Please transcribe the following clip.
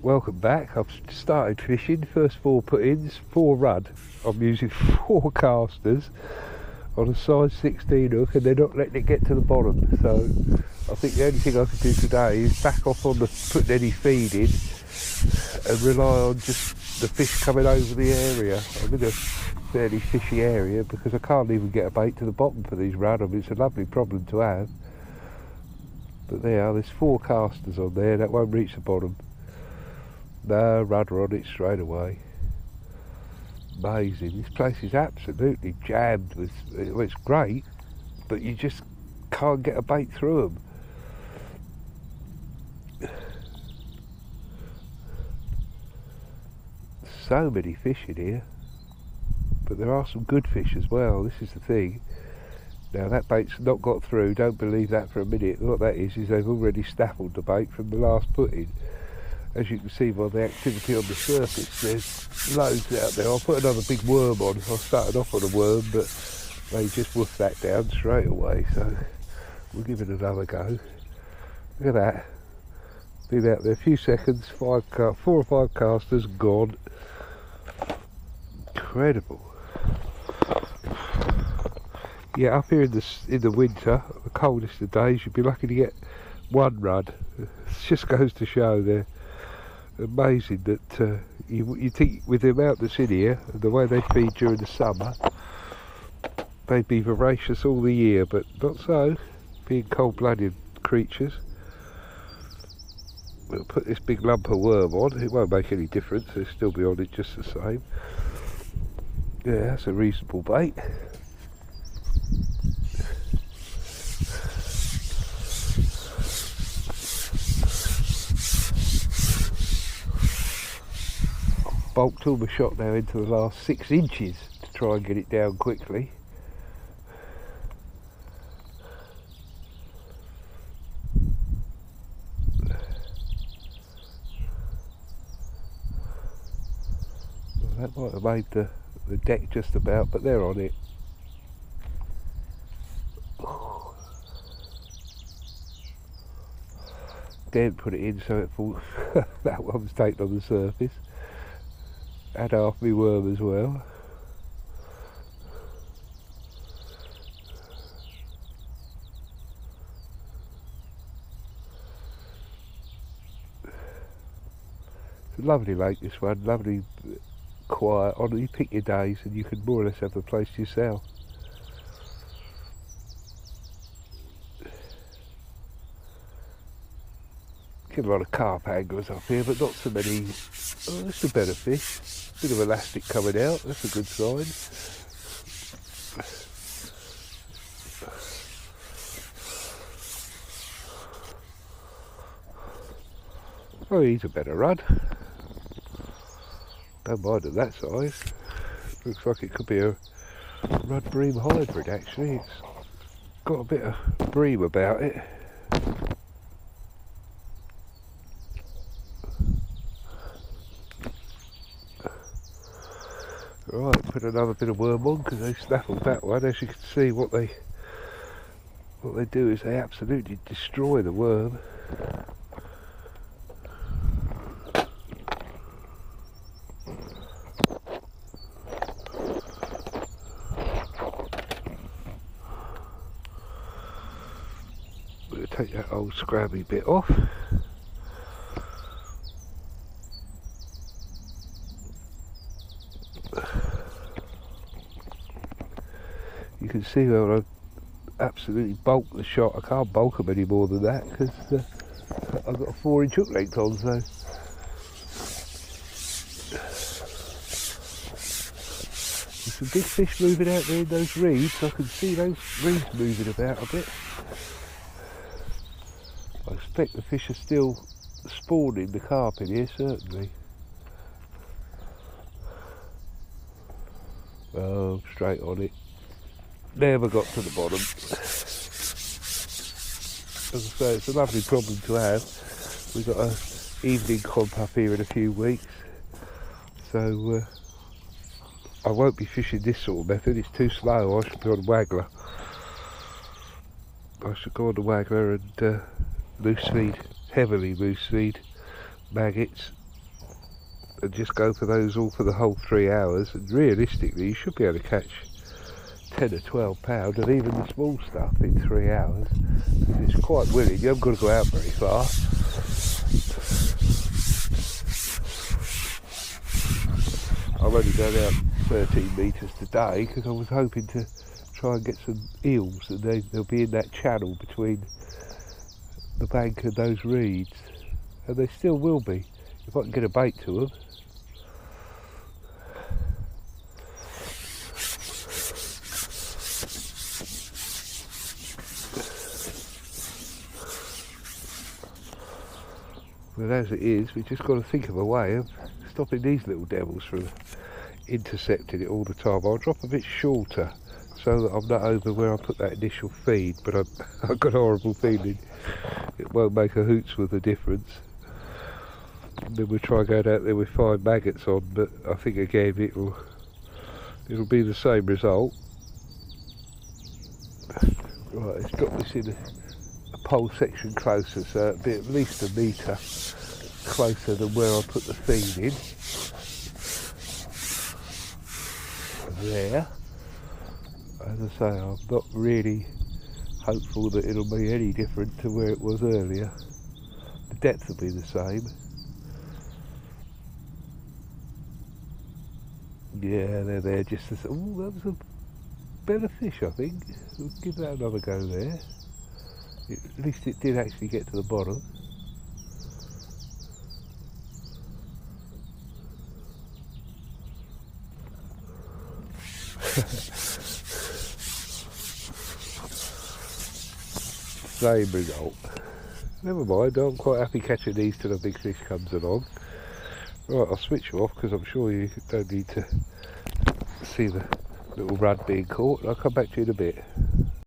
Welcome back. I've started fishing. First 4 put-ins, 4 rudd. I'm using 4 casters on a size 16 hook, and they're not letting it get to the bottom. So I think the only thing I can do today is back off on the putting any feed in and rely on just the fish coming over the area. I'm in a fairly fishy area because I can't even get a bait to the bottom for these rudd. I mean, it's a lovely problem to have. But there's 4 casters on there that won't reach the bottom. No rudder on it straight away. Amazing. This place is absolutely jammed with, well, it's great, but you just can't get a bait through them. So many fish in here, but there are some good fish as well. This is the thing. Now that bait's not got through, don't believe that for a minute. What that is they've already snaffled the bait from the last put-in. As you can see by the activity on the surface, there's loads out there. I'll put another big worm on. I started off on a worm, but they just woofed that down straight away. So we'll give it another go. Look at that. Been out there a few seconds, 4 or 5 casters gone. Incredible. Yeah, up here in the winter, the coldest of days, you'd be lucky to get 1 rudd. It just goes to show they're amazing that you think with the amount that's in here and the way they feed during the summer, they'd be voracious all the year, but not so, being cold-blooded creatures. We'll put this big lump of worm on. It won't make any difference, they'll still be on it just the same. Yeah, that's a reasonable bait. Bulked all my shot now into the last 6 inches to try and get it down quickly. Well, that might have made the deck just about, but they're on it. Didn't put it in so it falls. That one was taken on the surface. Had half my worm as well. It's a lovely lake, this one, lovely, quiet. You pick your days and you can more or less have the place to yourself. Get a lot of carp anglers up here, but not so many. Oh, that's a better fish. Bit of elastic coming out, that's a good sign. Oh, he's a better rudd. Don't mind at that size. Looks like it could be a rudd bream hybrid actually. It's got a bit of bream about it. Right, put another bit of worm on because they snaffled that one. As you can see, what they do is they absolutely destroy the worm. We'll take that old scrabby bit off. You can see where I absolutely bulk the shot. I can't bulk them any more than that because I've got a 4-inch hook length on, so there's some big fish moving out there in those reeds. I can see those reeds moving about a bit. I expect the fish are still spawning the carp in here, certainly. Oh, straight on it. Never got to the bottom. As I say, it's a lovely problem to have. We've got an evening comp up here in a few weeks, so I won't be fishing this sort of method. It's too slow. I should be on waggler. I should go on the waggler and loose feed, heavily loose feed maggots and just go for those all for the whole 3 hours, and realistically you should be able to catch 10 or 12 pound, and even the small stuff in 3 hours. It's quite willing, you haven't got to go out very far. I've only gone out 13 metres today because I was hoping to try and get some eels, and they'll be in that channel between the bank and those reeds, and they still will be if I can get a bait to them. But as it is, we've just got to think of a way of stopping these little devils from intercepting it all the time. I'll drop a bit shorter so that I'm not over where I put that initial feed, but I've got a horrible feeling it won't make a hoots with the difference. And then we'll try going out there with 5 maggots on, but I think again it'll be the same result. Right, let's drop this in a pole section closer, so it'll be at least a metre closer than where I put the feed in. There. As I say, I'm not really hopeful that it'll be any different to where it was earlier. The depth will be the same. Yeah, they're there just as... Oh, that was a better fish, I think. We'll give that another go there. At least it did actually get to the bottom. Same result. Never mind, I'm quite happy catching these till a big fish comes along. Right, I'll switch you off because I'm sure you don't need to see the little rudd being caught. I'll come back to you in a bit.